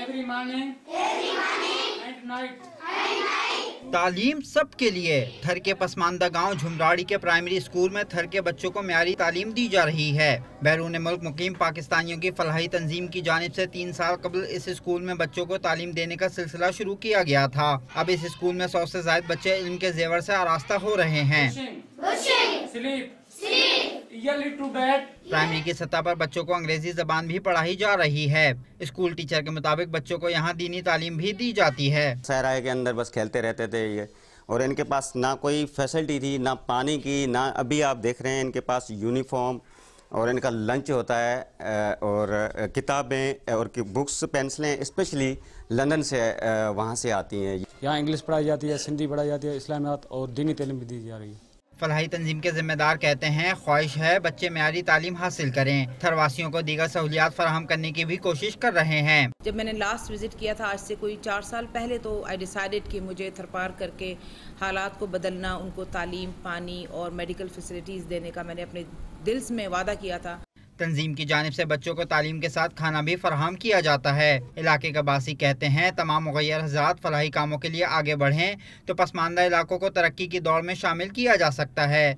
every morning and night. तालीम सब के लिए। थर के पसमानदा गांव झुमराड़ी के प्राइमरी स्कूल में थर के बच्चों को म्यारी तालीम दी जा रही है। बैरून मुल्क मुकीम पाकिस्तानियों की फलाही तंजीम की जानिब से 3 साल कबल इस स्कूल में बच्चों को तालीम देने का सिलसिला शुरू किया गया था। अब इस स्कूल में 100 से ज्यादा बच्चे इल्म के जेवर से आरास्ता हो रहे हैं। प्राइमरी की सतह पर बच्चों को अंग्रेजी जबान भी पढ़ाई जा रही है। स्कूल टीचर के मुताबिक बच्चों को यहाँ दीनी तालीम भी दी जाती है। सहराए के अंदर बस खेलते रहते थे ये, और इनके पास ना कोई फैसिलिटी थी, ना पानी की, ना अभी आप देख रहे हैं इनके पास यूनिफॉर्म और इनका लंच होता है, और किताबें और बुक्स पेंसिलें स्पेशली लंदन से वहाँ से आती हैं। यहाँ इंग्लिश पढ़ाई जाती है, सिंधी पढ़ाई जाती है, इस्लामियात और दीनी तालीम भी दी जा रही है। फलाही तंजीम के जिम्मेदार कहते हैं ख्वाहिश है बच्चे म्यारी तालीम हासिल करें। थरवासियों को दीगर सहूलियात फराहम करने की भी कोशिश कर रहे हैं। जब मैंने लास्ट विजिट किया था आज से कोई 4 साल पहले, तो आई डिसाइडेड कि मुझे थरपार करके हालात को बदलना, उनको तालीम, पानी और मेडिकल फैसिलिटीज़ देने का मैंने अपने दिल में वादा किया था। तंजीम की जानिब से बच्चों को तालीम के साथ खाना भी फराहम किया जाता है। इलाके का बासी कहते हैं तमाम मुग़य्यर हज़रात फलाही कामों के लिए आगे बढ़ें तो पसमानदा इलाकों को तरक्की की दौड़ में शामिल किया जा सकता है।